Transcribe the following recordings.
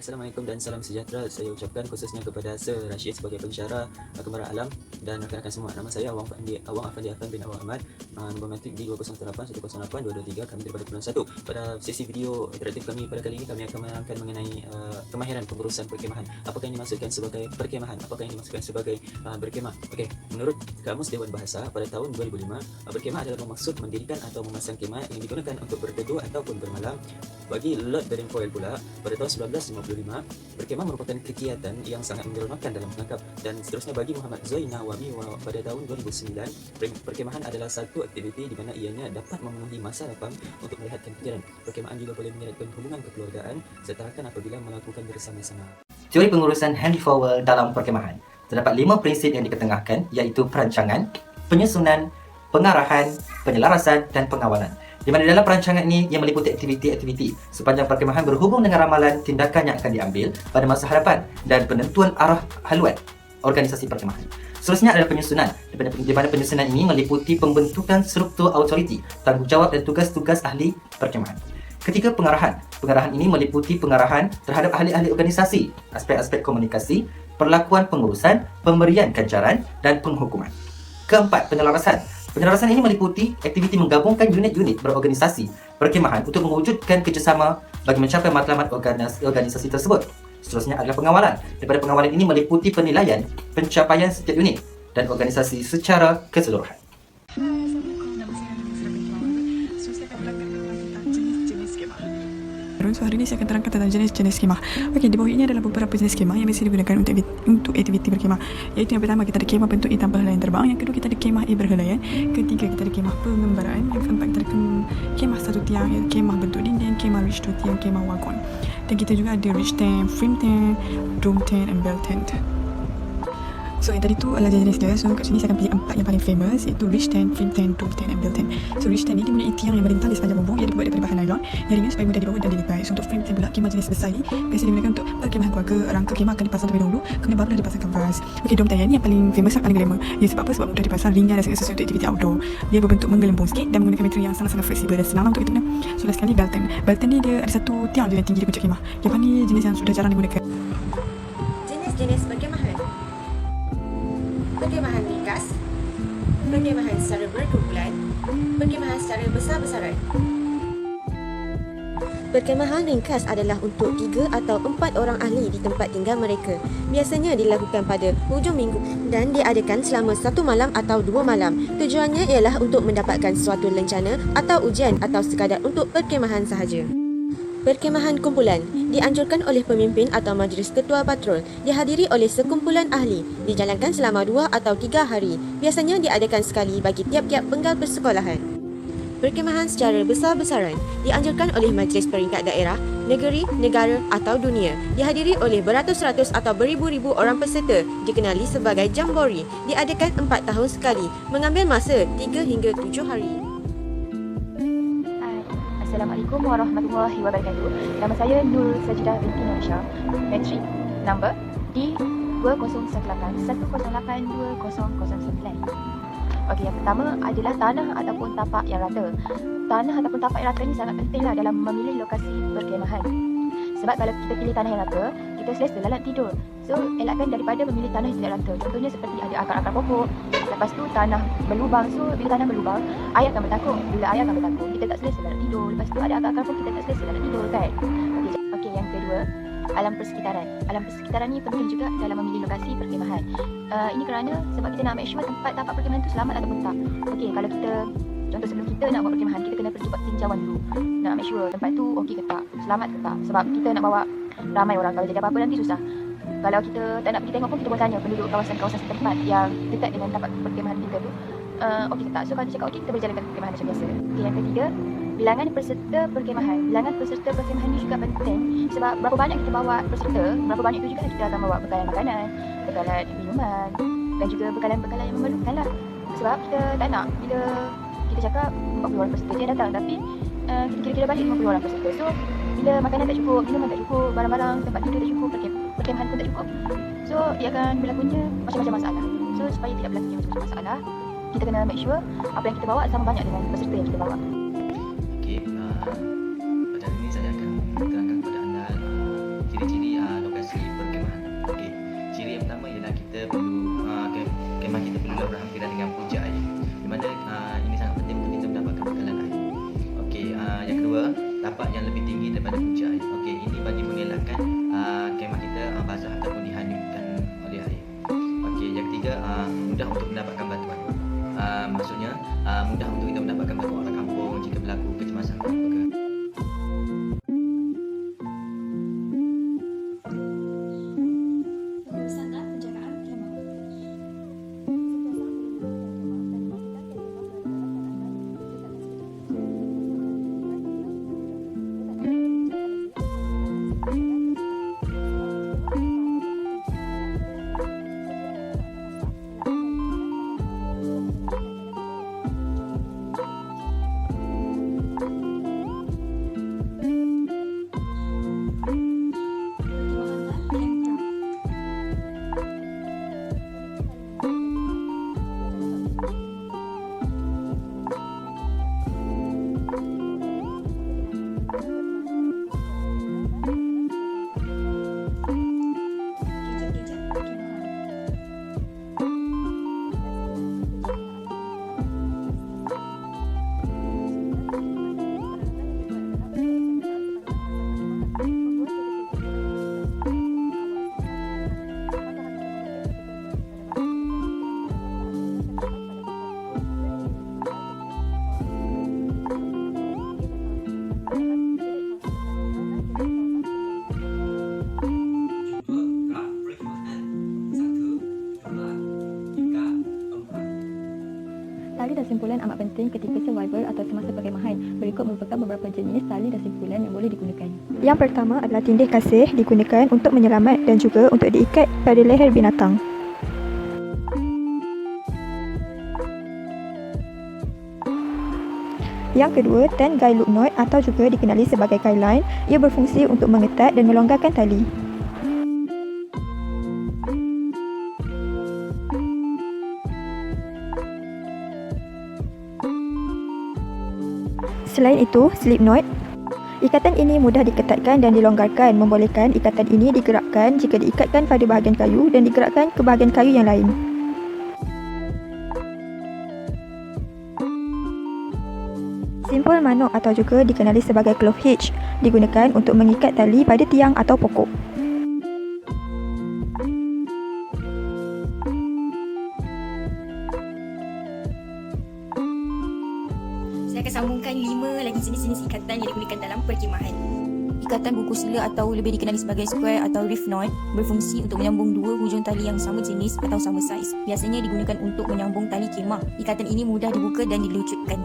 Assalamualaikum dan salam sejahtera saya ucapkan khususnya kepada Sir Rashid sebagai pensyarah Kemara Alam dan rakan-rakan semua. Nama saya Awang Afandi Afan bin Awang Ahmad, nombor matrik di 208-108-223, kami daripada Pulau 1. Pada sesi video interaktif kami pada kali ini, kami akan menerangkan mengenai kemahiran pengurusan perkemahan. Apakah yang dimaksudkan sebagai perkemahan? Apakah yang dimaksudkan sebagai berkemah? Okey, menurut Kamus Dewan Bahasa pada tahun 2005, berkemah adalah bermaksud mendirikan atau memasang kemah yang digunakan untuk berteduh ataupun bermalam. Bagi Lord Baden-Powell pula, pada tahun 1955, berkemah merupakan kegiatan yang sangat menyeronokkan dalam menangkap. Dan seterusnya bagi Muhammad Zoe Nawawi pada tahun 2009, perkemahan adalah satu aktiviti di mana ianya dapat memenuhi masa lapang untuk melihatkan fikiran. Perkemahan juga boleh menyeratkan hubungan kekeluargaan serta akan apabila melakukan bersama-sama. Teori pengurusan Henry Fowler dalam perkemahan. Terdapat 5 prinsip yang diketengahkan, iaitu perancangan, penyusunan, pengarahan, penyelarasan dan pengawalan. Di mana dalam perancangan ini yang meliputi aktiviti-aktiviti sepanjang perkemahan berhubung dengan ramalan tindakan yang akan diambil pada masa hadapan dan penentuan arah haluan organisasi perkemahan. Seterusnya adalah penyusunan, di mana penyusunan ini meliputi pembentukan struktur autoriti, tanggungjawab dan tugas-tugas ahli perkemahan. Ketiga, pengarahan. Pengarahan ini meliputi pengarahan terhadap ahli-ahli organisasi, aspek-aspek komunikasi, perlakuan pengurusan, pemberian ganjaran dan penghukuman. Keempat, penyelarasan. Penyelarasan ini meliputi aktiviti menggabungkan unit-unit berorganisasi perkemahan untuk mewujudkan kerjasama bagi mencapai matlamat organisasi tersebut. Seterusnya adalah pengawalan. Daripada pengawalan ini meliputi penilaian pencapaian setiap unit dan organisasi secara keseluruhan. So hari ini saya akan terangkan tentang jenis-jenis skema. Okey, di bawah ini adalah beberapa jenis skema yang biasa digunakan untuk aktiviti berkemah. Iaitu yang pertama, kita ada kemah bentuk I tanpa helaian terbang. Yang kedua, kita ada kemah I berhelaian. Ketiga, kita ada kemah pengembaraan. Yang keempat, kita ada kemah satu tiang, kemah bentuk dinding, kemah ridge dua tiang, kemah wagon. Dan kita juga ada ridge tent, frame tent, dome tent and bell tent. So yang tadi tu adalah jenis dia. So kat sini saya akan pilih 4 yang paling famous, iaitu ridge tent, frame tent, dome tent and bell tent. So ridge tent ni dia mempunyai tiang yang berintang di sepanjang bumbung. Ia dibuat daripada bahan nylon yang ringan supaya mudah dibawa dan dilipat. So untuk frame tent pula, kemah jenis besar ni biasa digunakan untuk perkemahan keluarga. Rangka kemah akan dipasang terlebih dahulu, kemudian barulah dipasang kanvas. Okey, dome tent ni yang paling famous dan paling glamour. Ia sebab apa? Sebab mudah dipasang, ringan dan sangat sesuai untuk aktiviti outdoor. Dia berbentuk menggelembung sikit dan menggunakan material yang sangat-sangat fleksibel dan senang untuk itu. So last sekali, bell tent. Bell tent ni dia ada satu tiang je yang tinggi di puncak kemah. Yang ni jenis yang sudah jarang digunakan. Jenis-jenis perkemahan. Perkemahan ringkas, perkemahan secara berkumpulan, perkemahan secara besar-besaran. Perkemahan ringkas adalah untuk 3 atau 4 orang ahli di tempat tinggal mereka. Biasanya dilakukan pada hujung minggu dan diadakan selama 1 malam atau 2 malam. Tujuannya ialah untuk mendapatkan suatu lencana atau ujian atau sekadar untuk perkemahan sahaja. Perkemahan kumpulan dianjurkan oleh pemimpin atau majlis ketua patrol, dihadiri oleh sekumpulan ahli, dijalankan selama 2 atau 3 hari. Biasanya diadakan sekali bagi tiap-tiap penggal persekolahan. Perkemahan secara besar-besaran dianjurkan oleh majlis peringkat daerah, negeri, negara atau dunia, dihadiri oleh beratus-ratus atau beribu-ribu orang peserta, dikenali sebagai jambori, diadakan 4 tahun sekali, mengambil masa 3 hingga 7 hari. Assalamualaikum warahmatullahi wabarakatuh. Nama saya Nur Sajidah binti Nursyah. Metrik number D2081082009. Okey, yang pertama adalah tanah ataupun tapak yang rata. Tanah ataupun tapak yang rata ni sangat pentinglah dalam memilih lokasi perkemahan. Sebab kalau kita pilih tanah yang rata, kita selesa lalat tidur. So, elakkan daripada memilih tanah yang tidak rata. Contohnya seperti ada akar-akar pokok. Lepas tu tanah berlubang. So, bila tanah berlubang, air akan bertakung. Bila air akan bertakung, kita tak selesa lalat tidur. Lepas tu ada akar-akar pun kita tak selesa lalat tidur, kan? Okey, yang kedua, alam persekitaran. Alam persekitaran ni penting juga dalam memilih lokasi perkemahan. Ini kerana sebab kita nak make sure tempat tapak perkemahan tu selamat ataupun tak. Okey, kalau kita contoh sebelum kita nak buat perkemahan, kita kena pergi buat tinjauan dulu. Nak make sure tempat tu okey ke tak, selamat ke tak. Sebab kita nak bawa ramai orang, kalau jadi apa-apa nanti susah. Kalau kita tak nak pergi tengok pun, kita boleh tanya penduduk kawasan-kawasan setempat yang dekat dengan tempat perkemahan kita tu, okey ke tak. So kalau dia cakap okey, kita boleh jalankan perkemahan macam biasa. Okey, yang ketiga, bilangan peserta perkemahan. Bilangan peserta perkemahan ni juga penting. Sebab berapa banyak kita bawa peserta, berapa banyak tu juga kita akan bawa bekalan makanan, bekalan minuman dan juga bekalan-bekalan yang memerlukan lah. Sebab kita tak nak bila kita cakap 40 orang peserta je datang, tapi kita kira-kira balik 50 orang peserta. So bila makanan tak cukup, minuman tak cukup, barang-barang tempat tidur tak cukup, perkemahan pun tak cukup, so dia akan berlakunya macam-macam masalah. So supaya tidak berlakunya macam-macam masalah, kita kena make sure apa yang kita bawa sama banyak dengan peserta yang kita bawa. Okey, pada hari ini saya akan menerangkan kepada anda ciri-ciri tapak yang lebih tinggi daripada punca air. Okey, ini bagi mengelakkan kemah kita basah ataupun dihanyutkan oleh air. Okey, yang ketiga, mudah untuk mendapatkan bantuan. Maksudnya mudah untuk kita mendapatkan bantuan orang kampung jika berlaku kecemasan atau apa ke. Tali dan simpulan amat penting ketika survival atau semasa perkemahan. Berikut merupakan beberapa jenis tali dan simpulan yang boleh digunakan. Yang pertama adalah tindih kasih, digunakan untuk menyelamat dan juga untuk diikat pada leher binatang. Yang kedua, ten guy loop knot atau juga dikenali sebagai guy line. Ia berfungsi untuk mengetat dan melonggarkan tali. Selain itu, slip knot. Ikatan ini mudah diketatkan dan dilonggarkan, membolehkan ikatan ini digerakkan jika diikatkan pada bahagian kayu dan digerakkan ke bahagian kayu yang lain. Simpul manuk atau juga dikenali sebagai clove hitch, digunakan untuk mengikat tali pada tiang atau pokok. Saya akan sambungkan 5 lagi jenis-jenis ikatan yang digunakan dalam perkemahan. Ikatan buku sila atau lebih dikenali sebagai square atau reef knot berfungsi untuk menyambung dua hujung tali yang sama jenis atau sama saiz. Biasanya digunakan untuk menyambung tali kemah. Ikatan ini mudah dibuka dan dilucutkan.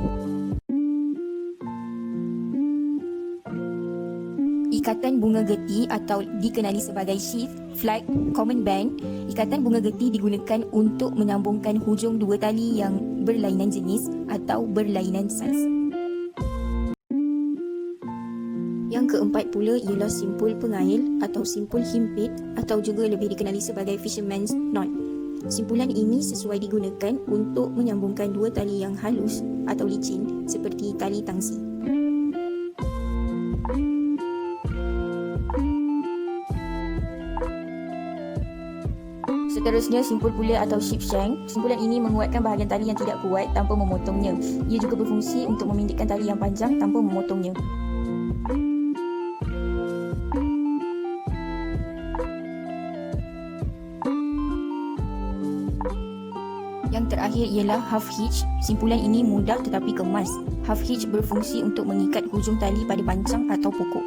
Ikatan bunga geti atau dikenali sebagai sheath, flag, common band. Ikatan bunga geti digunakan untuk menyambungkan hujung dua tali yang berlainan jenis atau berlainan saiz. Yang keempat pula ialah simpul pengail atau simpul himpit atau juga lebih dikenali sebagai fisherman's knot. Simpulan ini sesuai digunakan untuk menyambungkan dua tali yang halus atau licin seperti tali tangsi. Seterusnya, simpul pula atau sheep shank. Simpulan ini menguatkan bahagian tali yang tidak kuat tanpa memotongnya. Ia juga berfungsi untuk memendekkan tali yang panjang tanpa memotongnya. Yang terakhir ialah half hitch. Simpulan ini mudah tetapi kemas. Half hitch berfungsi untuk mengikat hujung tali pada pancang atau pokok.